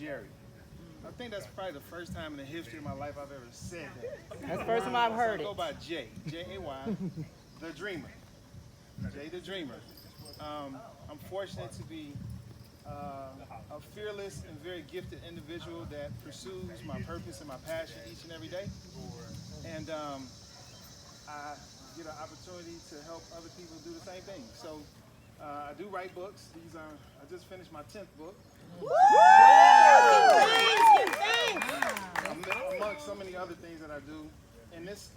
Jerry. I think that's probably the first time in the history of my life I've ever said that. That's the first time I've heard I it. go by Jay, J-A-Y, the Dreamer. Jay the Dreamer. I'm fortunate to be a fearless and very gifted individual that pursues my purpose and my passion each and every day. And I get an opportunity to help other people do the same thing. So I do write books. I just finished my 10th book. Amongst so many other things that I do. And this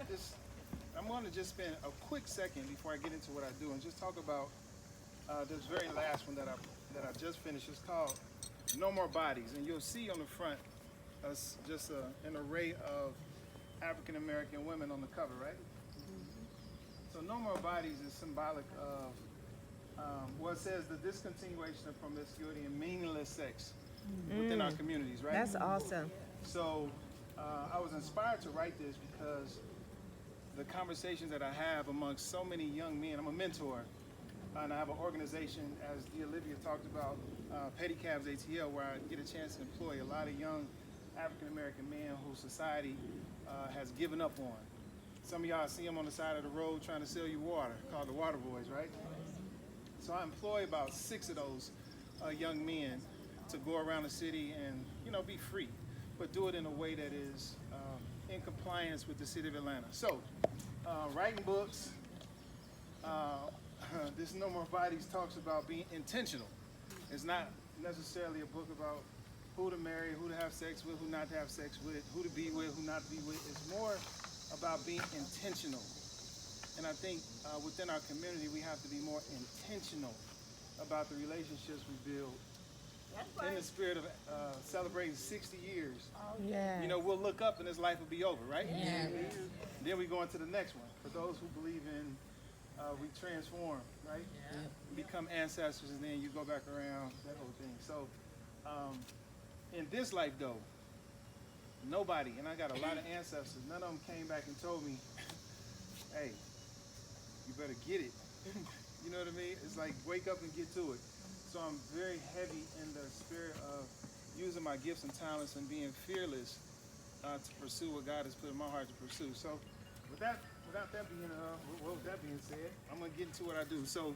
I'm going to just spend a quick second before I get into what I do and just talk about this very last one that I just finished. It's called No More Bodies. And you'll see on the front just an array of African American women on the cover, right? So No More Bodies is symbolic of it says the discontinuation of promiscuity and meaningless sex within our communities, right? That's awesome. So I was inspired to write this because the conversations that I have amongst so many young men, I'm a mentor, and I have an organization, as Olivia talked about, Petty Cabs ATL, where I get a chance to employ a lot of young African American men who society has given up on. Some of y'all see them on the side of the road trying to sell you water, called the Water Boys, right? So I employ about 6 of those young men to go around the city and, be free, but do it in a way that is in compliance with the city of Atlanta. So, writing books, this No More Bodies talks about being intentional. It's not necessarily a book about who to marry, who to have sex with, who not to have sex with, who to be with, who not to be with. It's more about being intentional. And I think within our community, we have to be more intentional about the relationships we build. In the spirit of celebrating 60 years, Yeah. We'll look up and this life will be over, right? Yeah. Then we go into the next one. For those who believe in we transform, right? Yeah. Become ancestors, and then you go back around, that whole thing. So in this life, though, nobody, and I got a lot of ancestors, none of them came back and told me, hey, you better get it. You know what I mean? It's like, wake up and get to it. So I'm very heavy in the spirit of using my gifts and talents and being fearless to pursue what God has put in my heart to pursue. So without that being said, I'm gonna get into what I do. So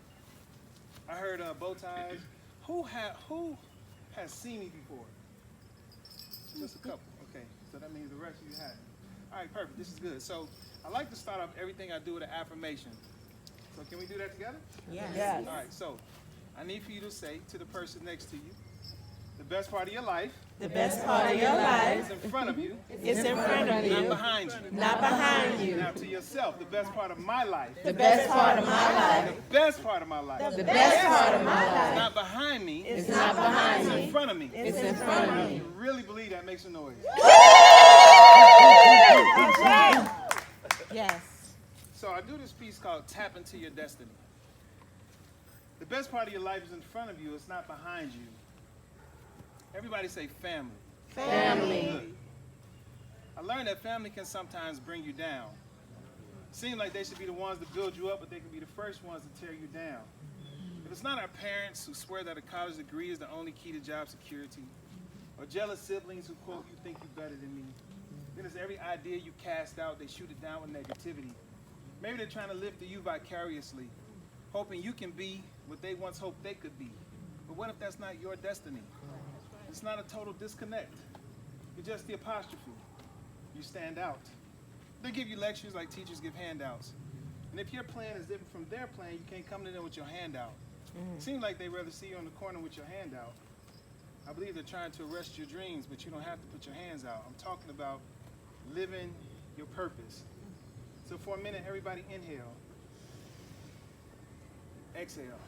I heard bow ties. Who has seen me before? Just a couple. Okay. So that means the rest of you haven't. All right, perfect. This is good. So I like to start off everything I do with an affirmation. So can we do that together? Yes. All right, so I need for you to say to the person next to you, the best part of your life The best part of your life is in front of you, is in front of not you, behind you. not behind you. Now to yourself, the best part of my life, The best part of my life, the best part of my life, the best part of my is life not behind me, is not behind it's in me, front of me. it's in front of I me. really believe that makes a noise. Yes. So I do this piece called Tap Into Your Destiny. The best part of your life is in front of you, it's not behind you. Everybody say family. Family. I learned that family can sometimes bring you down. Seem like they should be the ones to build you up, but they can be the first ones to tear you down. If it's not our parents who swear that a college degree is the only key to job security, or jealous siblings who quote, "You think you're better than me," then it's every idea you cast out, they shoot it down with negativity. Maybe they're trying to live through you vicariously, hoping you can be what they once hoped they could be. But what if that's not your destiny? It's not a total disconnect. You're just the apostrophe. You stand out. They give you lectures like teachers give handouts. And if your plan is different from their plan, you can't come to them with your handout. It seems like they'd rather see you on the corner with your hand out. I believe they're trying to arrest your dreams, but you don't have to put your hands out. I'm talking about living your purpose. So for a minute, everybody inhale. Exhale.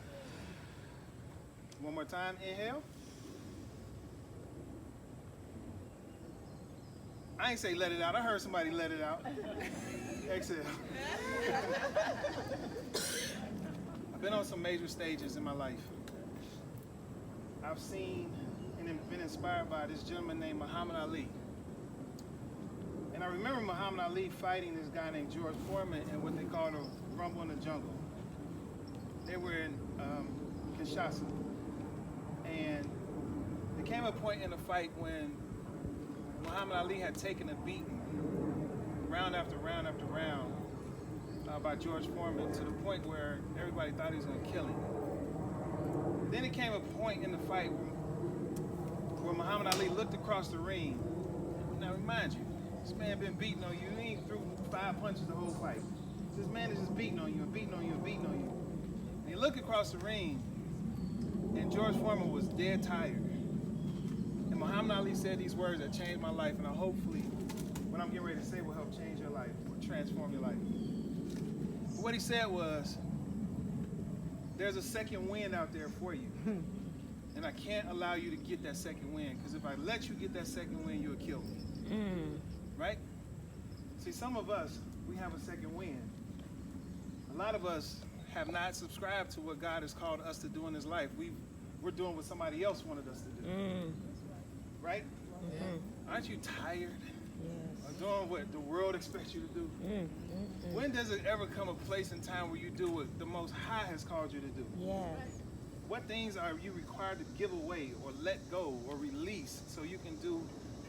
One more time, inhale. I ain't say let it out. I heard somebody let it out. Exhale. I've been on some major stages in my life. I've seen and been inspired by this gentleman named Muhammad Ali. And I remember Muhammad Ali fighting this guy named George Foreman in what they called a rumble in the jungle. They were in Kinshasa. And the There came a point in the fight when Muhammad Ali had taken a beating round after round after round by George Foreman to the point where everybody thought he was going to kill him. Then it came a point in the fight where Muhammad Ali looked across the ring. Now remind you, this man been beating on you. He ain't threw 5 punches the whole fight. This man is just beating on you and beating on you and beating on you. And he looked across the ring, and George Foreman was dead tired. And Muhammad Ali said these words that changed my life, and I hopefully what I'm getting ready to say will help change your life or transform your life. But what he said was, there's a second wind out there for you. And I can't allow you to get that second wind, because if I let you get that second wind, you'll kill me. Right? See, some of us, we have a second wind. A lot of us have not subscribed to what God has called us to do in this life. We're doing what somebody else wanted us to do. Right? Aren't you tired of doing what the world expects you to do? When does it ever come a place in time where you do what the Most High has called you to do? What things are you required to give away or let go or release so you can do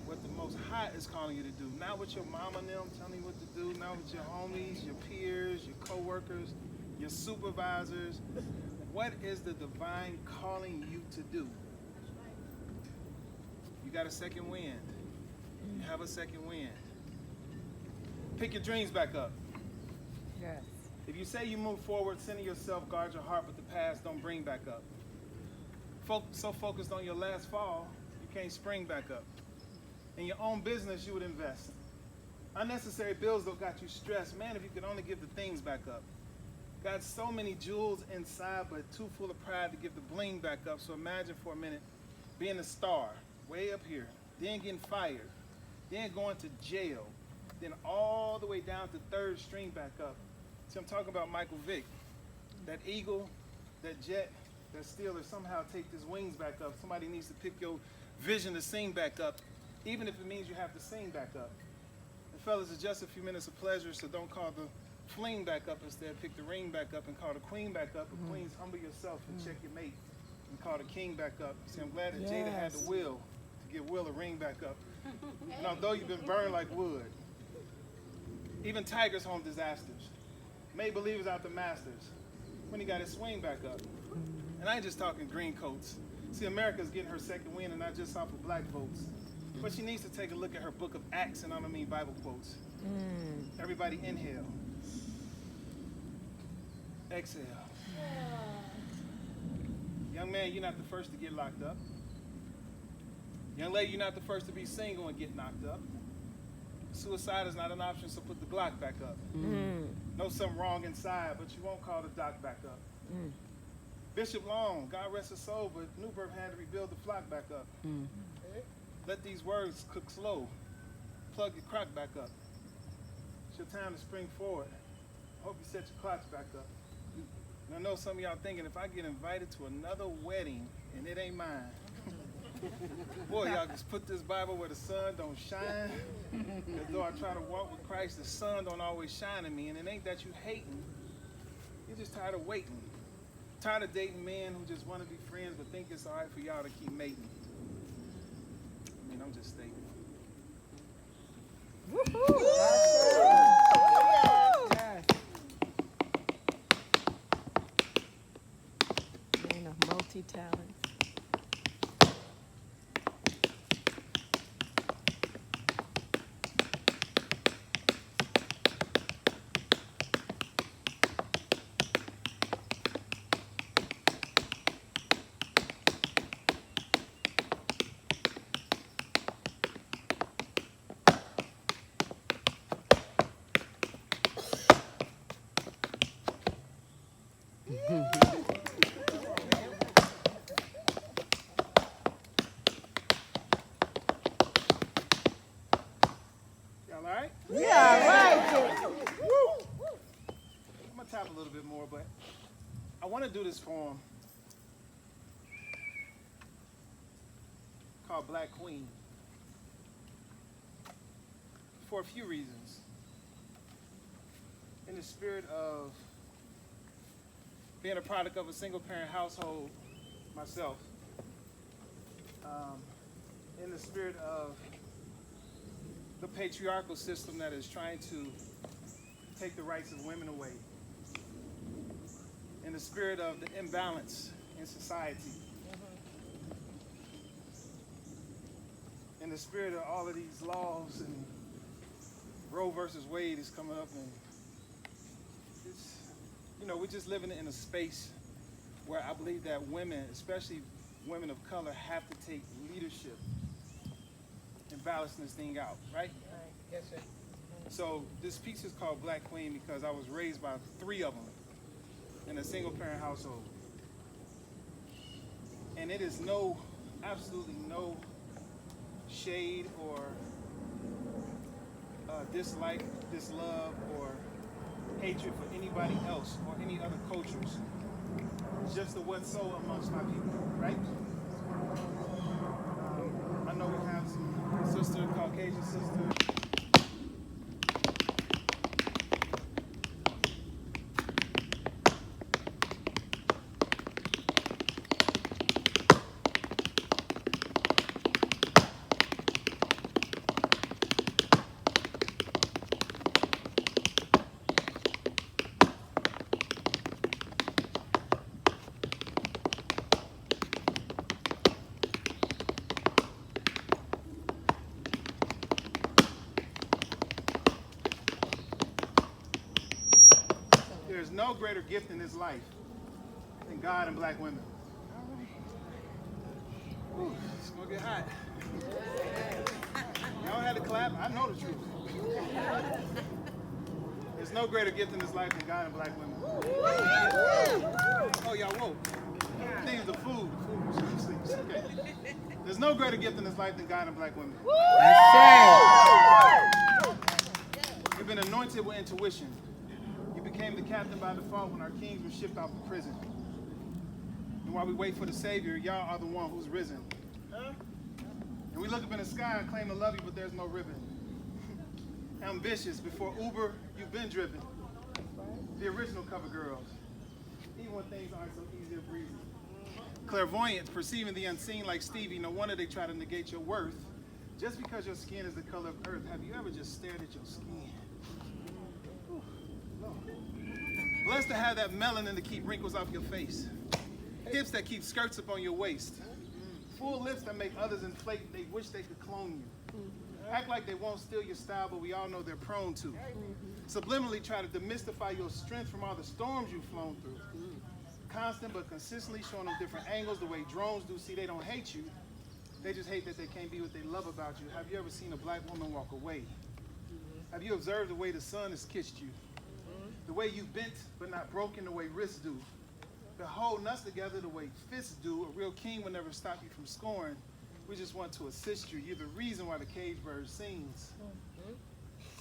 what the Most High is calling you to do? Not what your mama and them telling you what to do, not with your homies, your peers, your co-workers, your supervisors. What is the divine calling you to do? You got a second wind. You have a second wind. Pick your dreams back up. If you say you move forward, center yourself, guard your heart, but the past don't bring back up. So focused on your last fall, you can't spring back up. In your own business, you would invest. Unnecessary bills don't got you stressed. Man, if you could only give the things back up. Got so many jewels inside, but too full of pride to give the bling back up. So imagine for a minute being a star, way up here, then getting fired, then going to jail, then all the way down to third string back up. See, I'm talking about Michael Vick. That eagle, that jet, that Steeler somehow take his wings back up. Somebody needs to pick your vision to sing back up, even if it means you have to sing back up. And fellas, it's just a few minutes of pleasure, so don't call the fling back up. Instead, pick the ring back up and call the queen back up. But queens, humble yourself and check your mate and call the king back up. See, I'm glad that Jada had the will to give Will a ring back up. And although you've been burned like wood, even Tiger's home disasters made believers out the Masters when he got his swing back up. And I ain't just talking green coats. See, America's getting her second wind, and not just off of black votes. But she needs to take a look at her book of Acts, and I don't mean Bible quotes. Everybody inhale. Exhale. Young man, you're not the first to get locked up. Young lady, you're not the first to be single and get knocked up. Suicide is not an option, so put the Glock back up. Know something wrong inside, but you won't call the doc back up. Bishop Long, God rest his soul, but Newburgh had to rebuild the flock back up. Let these words cook slow. Plug your crock back up. It's your time to spring forward. I hope you set your clocks back up. And I know some of y'all thinking, if I get invited to another wedding and it ain't mine, boy, y'all just put this Bible where the sun don't shine. Because though I try to walk with Christ, the sun don't always shine in me. And it ain't that you hating. You're just tired of waiting. Tired of dating men who just want to be friends but think it's all right for y'all to keep mating. I mean, I'm just stating. Man of multi-talents. Y'all all right? Yeah, right. I'm going to tap a little bit more, but I want to do this poem called Black Queen for a few reasons. In the spirit of being a product of a single parent household myself, in the spirit of the patriarchal system that is trying to take the rights of women away, in the spirit of the imbalance in society, in the spirit of all of these laws, and Roe versus Wade is coming up, and it's, we're just living in a space where I believe that women, especially women of color, have to take leadership and balance this thing out, right? Yes, sir. So this piece is called Black Queen because I was raised by 3 of them in a single parent household. And it is absolutely no shade or dislike, dislove, or hatred for anybody else or any other cultures. It's just the what's so amongst my people, right? I know we have some sister, Caucasian sister. There's no greater gift in this life than God and black women. Whew, it's gonna get hot. Y'all had to clap. I know the truth. There's no greater gift in this life than God and black women. Oh, y'all woke. Things the food. Okay. There's no greater gift in this life than God and black women. You've been anointed with intuition. Became the captain by default when our kings were shipped off to prison. And while we wait for the Savior, y'all are the one who's risen. And we look up in the sky and claim to love you, but there's no ribbon. Ambitious, before Uber, you've been driven. The original cover girls, even when things aren't so easy or breezy. Clairvoyant, perceiving the unseen like Stevie, no wonder they try to negate your worth. Just because your skin is the color of earth, have you ever just stared at your skin? Blessed to have that melanin to keep wrinkles off your face. Hips that keep skirts up on your waist. Full lips that make others inflate. They wish they could clone you. Act like they won't steal your style, but we all know they're prone to. Subliminally try to demystify your strength from all the storms you've flown through. Constant but consistently showing them different angles the way drones do. See, they don't hate you. They just hate that they can't be what they love about you. Have you ever seen a black woman walk away? Have you observed the way the sun has kissed you? The way you bent but not broken, the way wrists do. The holding us together the way fists do. A real king will never stop you from scoring. We just want to assist you. You're the reason why the cage bird sings.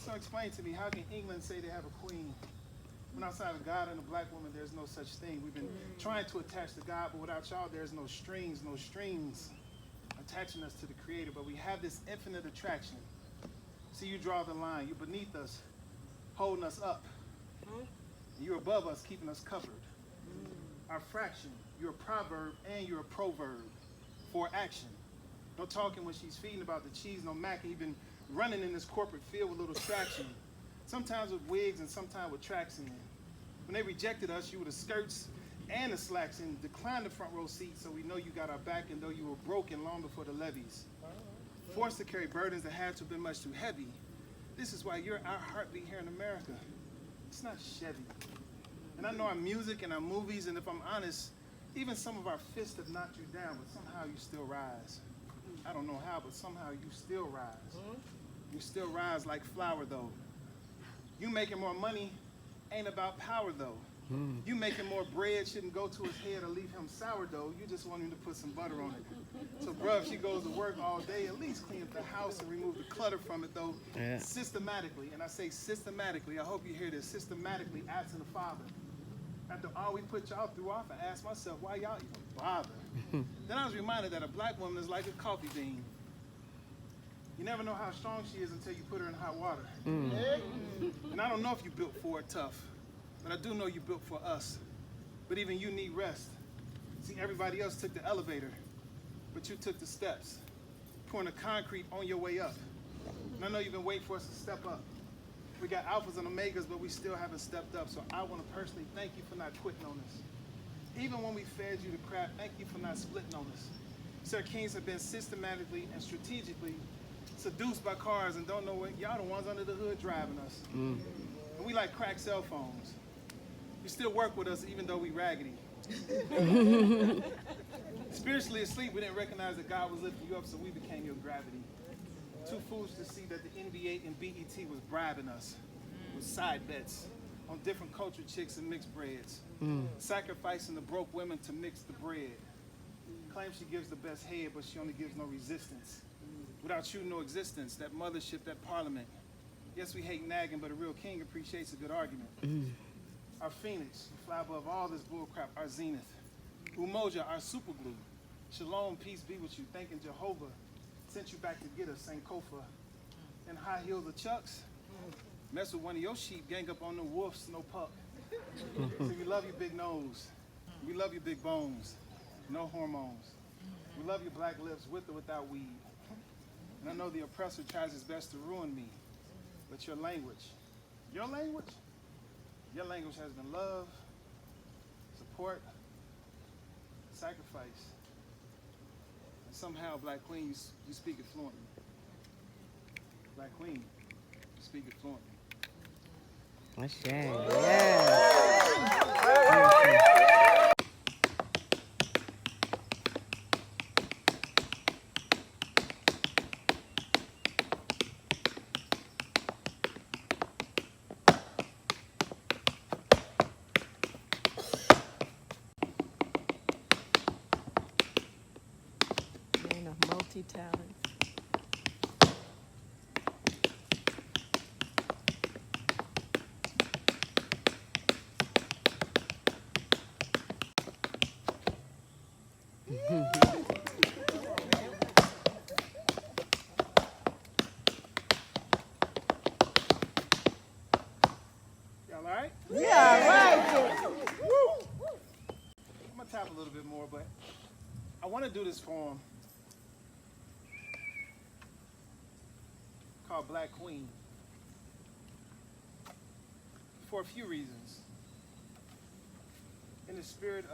So explain to me, how can England say they have a queen when outside of God and a black woman there's no such thing? We've been trying to attach to God, but without y'all there's no strings attaching us to the Creator. But we have this infinite attraction. See, you draw the line. You're beneath us, holding us up. You're above us, keeping us covered. Our fraction, you're a proverb and you're a proverb for action. No talking when she's feeding about the cheese, no mac. You've been running in this corporate field with little traction. Sometimes with wigs and sometimes with tracks in. When they rejected us, you were the skirts and the slacks and declined the front row seat, so we know you got our back, and though you were broken long before the levees. Forced to carry burdens that had to have been much too heavy. This is why you're our heartbeat here in America. It's not Chevy. And I know our music and our movies, and if I'm honest, even some of our fists have knocked you down, but somehow you still rise. I don't know how, but somehow you still rise. You still rise like flour, though. You making more money ain't about power, though. You making more bread shouldn't go to his head or leave him sourdough. You just want him to put some butter on it. So, bruh, if she goes to work all day, at least clean up the house and remove the clutter from it, though, systematically. And I say systematically. I hope you hear this. Systematically absent a father. After all we put y'all through, I often ask myself, why y'all even bother? Then I was reminded that a black woman is like a coffee bean. You never know how strong she is until you put her in hot water. And I don't know if you built for it tough, but I do know you built for us. But even you need rest. See, everybody else took the elevator. but you took the steps, pouring the concrete on your way up. And I know you've been waiting for us to step up. We got alphas and omegas, but we still haven't stepped up. So I want to personally thank you for not quitting on us. Even when we fed you the crap, thank you for not splitting on us. Sir Kings have been systematically and strategically seduced by cars and don't know what, y'all the ones under the hood driving us. And we like cracked cell phones. You still work with us even though we raggedy. Spiritually asleep, we didn't recognize that God was lifting you up, so we became your gravity. Too foolish to see that the NBA and BET was bribing us with side bets on different culture chicks and mixed breads. Sacrificing the broke women to mix the bread. Claims she gives the best head, but she only gives no resistance. Without you, no existence. That mothership, that parliament. Yes, we hate nagging, but a real king appreciates a good argument. Our phoenix, you fly above all this bullcrap, our zenith. Umoja, our super glue. Shalom, peace be with you. Thanking Jehovah sent you back to get us, Sankofa. And high heels of Chucks. Mess with one of your sheep, gang up on the wolves, no pup. So we love you, big nose. We love you, big bones. No hormones. We love your black lips with or without weed. And I know the oppressor tries his best to ruin me. But your language has been love, support, sacrifice. And somehow, Black Queen, you speak it fluently. Black Queen, you speak it fluently. What's that? Yeah. Man of multi-talent. Y'all all right? Yeah, right. I'm gonna tap a little bit more, but I want to do this poem called Black Queen for a few reasons. In the spirit of